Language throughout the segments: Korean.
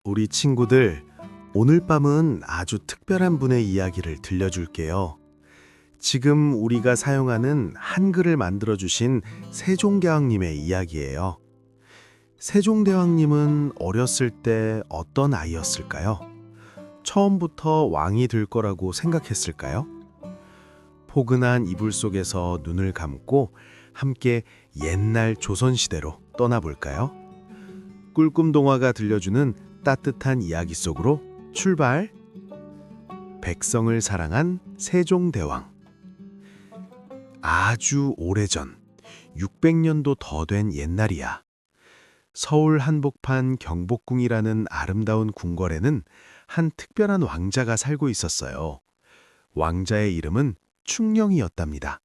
우리 친구들, 오늘 밤은 아주 특별한 분의 이야기를 들려줄게요. 지금 우리가 사용하는 한글을 만들어주신 세종대왕님의 이야기예요. 세종대왕님은 어렸을 때 어떤 아이였을까요? 처음부터 왕이 될 거라고 생각했을까요? 포근한 이불 속에서 눈을 감고 함께 옛날 조선시대로 떠나볼까요? 꿀꿈동화가 들려주는 따뜻한 이야기 속으로 출발! 백성을 사랑한 세종대왕. 아주 오래전, 600년도 더 된 옛날이야. 서울 한복판 경복궁이라는 아름다운 궁궐에는 한 특별한 왕자가 살고 있었어요. 왕자의 이름은 충령이었답니다.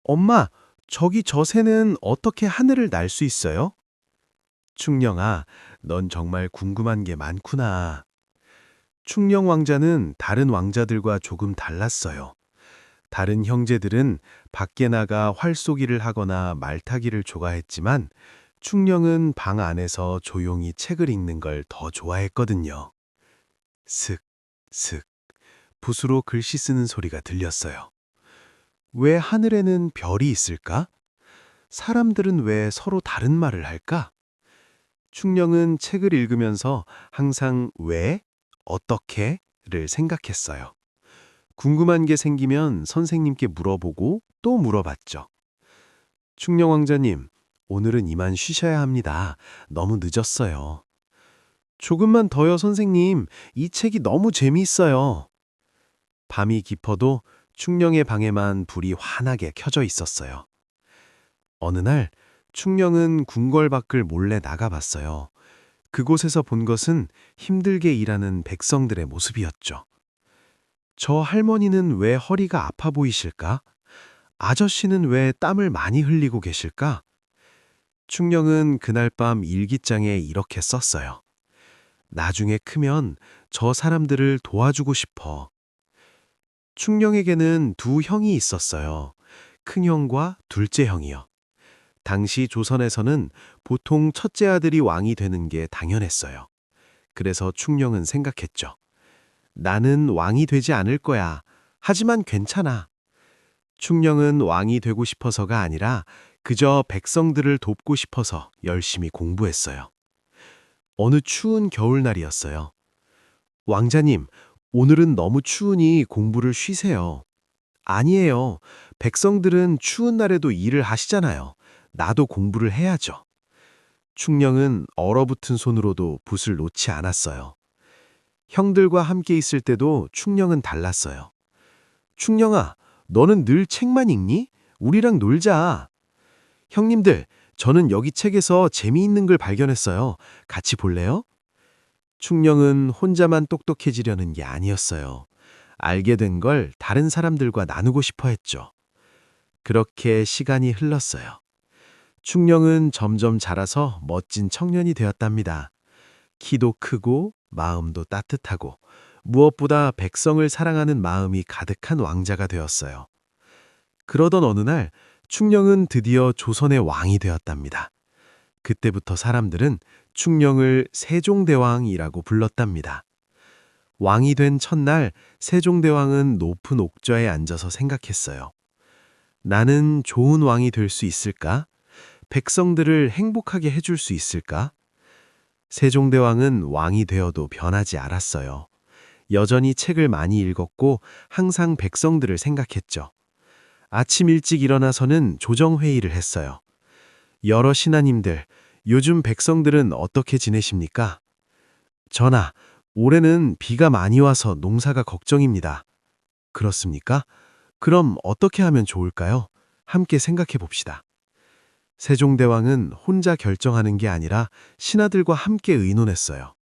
엄마, 저기 저 새는 어떻게 하늘을 날 수 있어요? 충령아, 넌 정말 궁금한 게 많구나. 충령 왕자는 다른 왕자들과 조금 달랐어요. 다른 형제들은 밖에 나가 활쏘기를 하거나 말타기를 좋아했지만 충령은 방 안에서 조용히 책을 읽는 걸 더 좋아했거든요. 슥, 슥, 붓으로 글씨 쓰는 소리가 들렸어요. 왜 하늘에는 별이 있을까? 사람들은 왜 서로 다른 말을 할까? 충령은 책을 읽으면서 항상 왜, 어떻게를 생각했어요. 궁금한 게 생기면 선생님께 물어보고 또 물어봤죠. 충령 왕자님, 오늘은 이만 쉬셔야 합니다. 너무 늦었어요. 조금만 더요, 선생님. 이 책이 너무 재미있어요. 밤이 깊어도 충령의 방에만 불이 환하게 켜져 있었어요. 어느 날 충령은 궁궐 밖을 몰래 나가봤어요. 그곳에서 본 것은 힘들게 일하는 백성들의 모습이었죠. 저 할머니는 왜 허리가 아파 보이실까? 아저씨는 왜 땀을 많이 흘리고 계실까? 충령은 그날 밤 일기장에 이렇게 썼어요. 나중에 크면 저 사람들을 도와주고 싶어. 충령에게는 두 형이 있었어요. 큰형과 둘째 형이요. 당시 조선에서는 보통 첫째 아들이 왕이 되는 게 당연했어요. 그래서 충령은 생각했죠. 나는 왕이 되지 않을 거야. 하지만 괜찮아. 충령은 왕이 되고 싶어서가 아니라 그저 백성들을 돕고 싶어서 열심히 공부했어요. 어느 추운 겨울날이었어요. 왕자님, 오늘은 너무 추우니 공부를 쉬세요. 아니에요. 백성들은 추운 날에도 일을 하시잖아요. 나도 공부를 해야죠. 충령은 얼어붙은 손으로도 붓을 놓지 않았어요. 형들과 함께 있을 때도 충령은 달랐어요. 충령아, 너는 늘 책만 읽니? 우리랑 놀자. 형님들, 저는 여기 책에서 재미있는 걸 발견했어요. 같이 볼래요? 충령은 혼자만 똑똑해지려는 게 아니었어요. 알게 된 걸 다른 사람들과 나누고 싶어 했죠. 그렇게 시간이 흘렀어요. 충령은 점점 자라서 멋진 청년이 되었답니다. 키도 크고 마음도 따뜻하고 무엇보다 백성을 사랑하는 마음이 가득한 왕자가 되었어요. 그러던 어느 날 충령은 드디어 조선의 왕이 되었답니다. 그때부터 사람들은 충령을 세종대왕이라고 불렀답니다. 왕이 된 첫날 세종대왕은 높은 옥좌에 앉아서 생각했어요. 나는 좋은 왕이 될 수 있을까? 백성들을 행복하게 해줄 수 있을까? 세종대왕은 왕이 되어도 변하지 않았어요. 여전히 책을 많이 읽었고 항상 백성들을 생각했죠. 아침 일찍 일어나서는 조정회의를 했어요. 여러 신하님들, 요즘 백성들은 어떻게 지내십니까? 전하, 올해는 비가 많이 와서 농사가 걱정입니다. 그렇습니까? 그럼 어떻게 하면 좋을까요? 함께 생각해 봅시다. 세종대왕은 혼자 결정하는 게 아니라 신하들과 함께 의논했어요.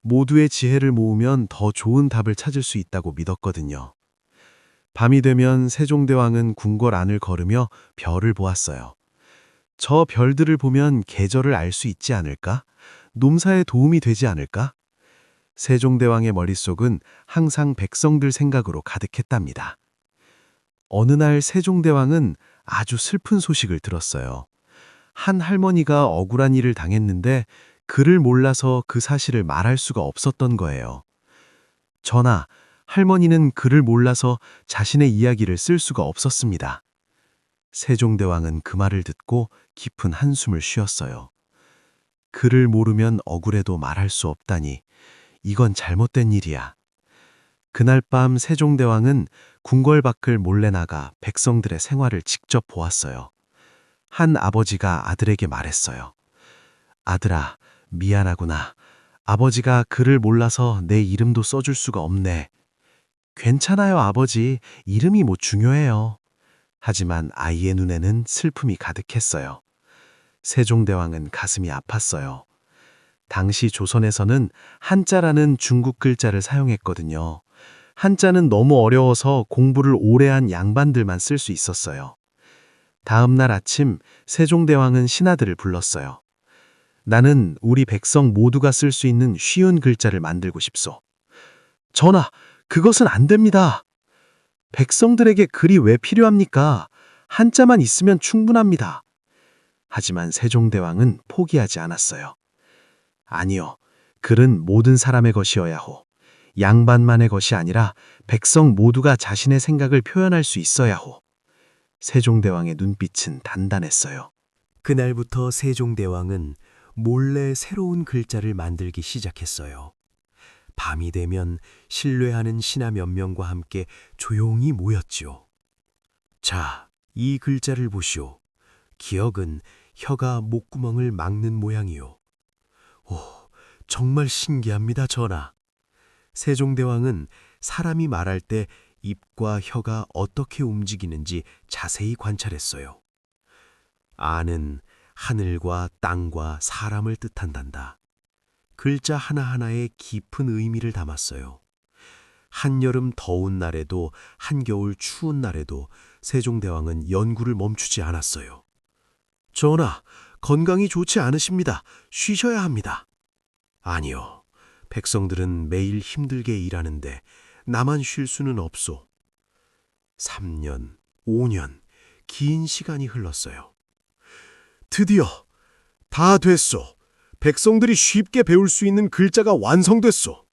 모두의 지혜를 모으면 더 좋은 답을 찾을 수 있다고 믿었거든요. 밤이 되면 세종대왕은 궁궐 안을 걸으며 별을 보았어요. 저 별들을 보면 계절을 알 수 있지 않을까? 농사에 도움이 되지 않을까? 세종대왕의 머릿속은 항상 백성들 생각으로 가득했답니다. 어느 날 세종대왕은 아주 슬픈 소식을 들었어요. 한 할머니가 억울한 일을 당했는데 글을 몰라서 그 사실을 말할 수가 없었던 거예요. 전하, 할머니는 글을 몰라서 자신의 이야기를 쓸 수가 없었습니다. 세종대왕은 그 말을 듣고 깊은 한숨을 쉬었어요. 글을 모르면 억울해도 말할 수 없다니, 이건 잘못된 일이야. 그날 밤 세종대왕은 궁궐 밖을 몰래 나가 백성들의 생활을 직접 보았어요. 한 아버지가 아들에게 말했어요. 아들아, 미안하구나. 아버지가 글을 몰라서 내 이름도 써줄 수가 없네. 괜찮아요, 아버지. 이름이 뭐 중요해요. 하지만 아이의 눈에는 슬픔이 가득했어요. 세종대왕은 가슴이 아팠어요. 당시 조선에서는 한자라는 중국 글자를 사용했거든요. 한자는 너무 어려워서 공부를 오래 한 양반들만 쓸 수 있었어요. 다음 날 아침 세종대왕은 신하들을 불렀어요. 나는 우리 백성 모두가 쓸 수 있는 쉬운 글자를 만들고 싶소. 전하, 그것은 안 됩니다. 백성들에게 글이 왜 필요합니까? 한자만 있으면 충분합니다. 하지만 세종대왕은 포기하지 않았어요. 아니요, 글은 모든 사람의 것이어야 하오. 양반만의 것이 아니라 백성 모두가 자신의 생각을 표현할 수 있어야 하오. 세종대왕의 눈빛은 단단했어요. 그날부터 세종대왕은 몰래 새로운 글자를 만들기 시작했어요. 밤이 되면 신뢰하는 신하 몇 명과 함께 조용히 모였지요. 자, 이 글자를 보시오. 기억은 혀가 목구멍을 막는 모양이요. 오, 정말 신기합니다, 전하. 세종대왕은 사람이 말할 때 입과 혀가 어떻게 움직이는지 자세히 관찰했어요. 아는 하늘과 땅과 사람을 뜻한단다. 글자 하나하나에 깊은 의미를 담았어요. 한여름 더운 날에도 한겨울 추운 날에도 세종대왕은 연구를 멈추지 않았어요. 전하, 건강이 좋지 않으십니다. 쉬셔야 합니다. 아니요. 백성들은 매일 힘들게 일하는데 나만 쉴 수는 없소. 3년, 5년, 긴 시간이 흘렀어요. 드디어 다 됐소. 백성들이 쉽게 배울 수 있는 글자가 완성됐소.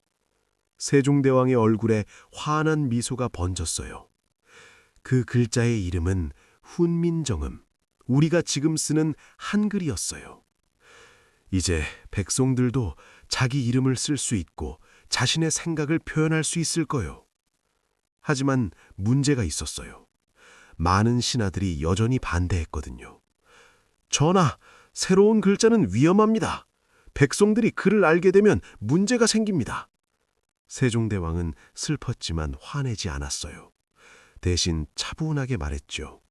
세종대왕의 얼굴에 환한 미소가 번졌어요. 그 글자의 이름은 훈민정음, 우리가 지금 쓰는 한글이었어요. 이제 백성들도 자기 이름을 쓸 수 있고 자신의 생각을 표현할 수 있을 거요. 하지만 문제가 있었어요. 많은 신하들이 여전히 반대했거든요. 전하, 새로운 글자는 위험합니다. 백성들이 글을 알게 되면 문제가 생깁니다. 세종대왕은 슬펐지만 화내지 않았어요. 대신 차분하게 말했죠.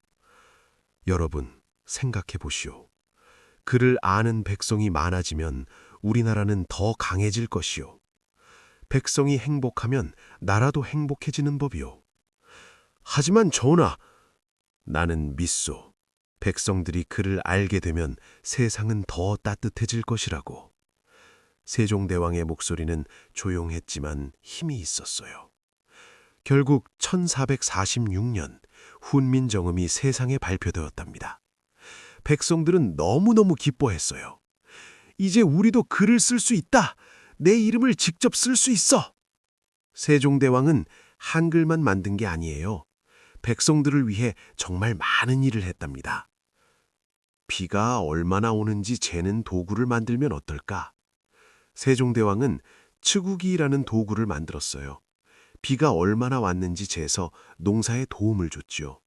여러분, 생각해 보시오. 글을 아는 백성이 많아지면 우리나라는 더 강해질 것이요. 백성이 행복하면 나라도 행복해지는 법이요. 하지만 전하, 나는 믿소. 백성들이 글을 알게 되면 세상은 더 따뜻해질 것이라고. 세종대왕의 목소리는 조용했지만 힘이 있었어요. 결국 1446년 훈민정음이 세상에 발표되었답니다. 백성들은 너무너무 기뻐했어요. 이제 우리도 글을 쓸 수 있다. 내 이름을 직접 쓸 수 있어. 세종대왕은 한글만 만든 게 아니에요. 백성들을 위해 정말 많은 일을 했답니다. 비가 얼마나 오는지 재는 도구를 만들면 어떨까? 세종대왕은 츠구기라는 도구를 만들었어요. 비가 얼마나 왔는지 재서 농사에 도움을 줬지요.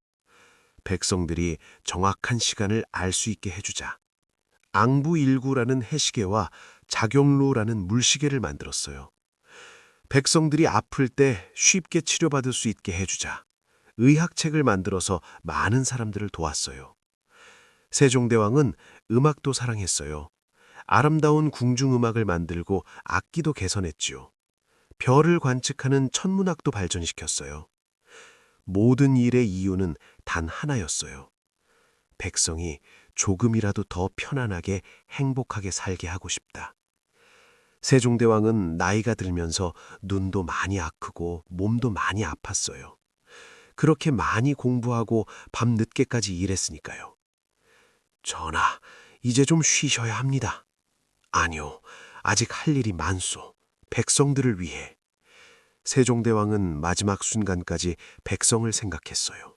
백성들이 정확한 시간을 알 수 있게 해주자. 앙부일구라는 해시계와 작용루라는 물시계를 만들었어요. 백성들이 아플 때 쉽게 치료받을 수 있게 해주자. 의학책을 만들어서 많은 사람들을 도왔어요. 세종대왕은 음악도 사랑했어요. 아름다운 궁중음악을 만들고 악기도 개선했지요. 별을 관측하는 천문학도 발전시켰어요. 모든 일의 이유는 단 하나였어요. 백성이 조금이라도 더 편안하게 행복하게 살게 하고 싶다. 세종대왕은 나이가 들면서 눈도 많이 아프고 몸도 많이 아팠어요. 그렇게 많이 공부하고 밤 늦게까지 일했으니까요. 전하, 이제 좀 쉬셔야 합니다. 아니요, 아직 할 일이 많소. 백성들을 위해. 세종대왕은 마지막 순간까지 백성을 생각했어요.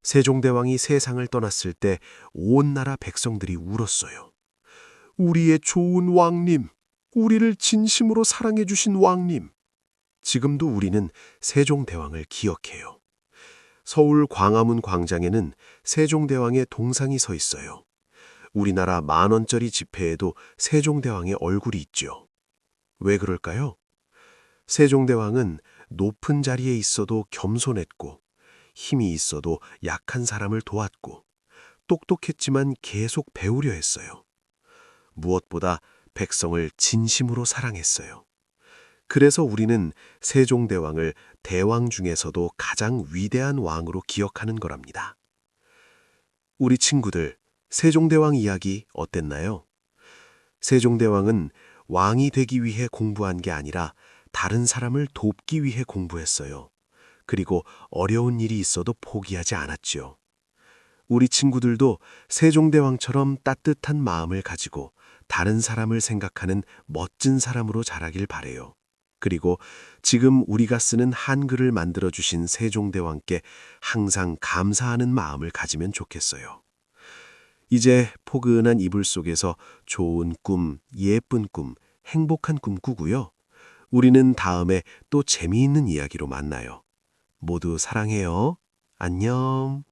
세종대왕이 세상을 떠났을 때 온 나라 백성들이 울었어요. 우리의 좋은 왕님, 우리를 진심으로 사랑해 주신 왕님. 지금도 우리는 세종대왕을 기억해요. 서울 광화문 광장에는 세종대왕의 동상이 서 있어요. 우리나라 10,000원짜리 지폐에도 세종대왕의 얼굴이 있죠. 왜 그럴까요? 세종대왕은 높은 자리에 있어도 겸손했고, 힘이 있어도 약한 사람을 도왔고, 똑똑했지만 계속 배우려 했어요. 무엇보다 백성을 진심으로 사랑했어요. 그래서 우리는 세종대왕을 대왕 중에서도 가장 위대한 왕으로 기억하는 거랍니다. 우리 친구들, 세종대왕 이야기 어땠나요? 세종대왕은 왕이 되기 위해 공부한 게 아니라 다른 사람을 돕기 위해 공부했어요. 그리고 어려운 일이 있어도 포기하지 않았죠. 우리 친구들도 세종대왕처럼 따뜻한 마음을 가지고 다른 사람을 생각하는 멋진 사람으로 자라길 바래요. 그리고 지금 우리가 쓰는 한글을 만들어주신 세종대왕께 항상 감사하는 마음을 가지면 좋겠어요. 이제 포근한 이불 속에서 좋은 꿈, 예쁜 꿈, 행복한 꿈 꾸고요. 우리는 다음에 또 재미있는 이야기로 만나요. 모두 사랑해요. 안녕.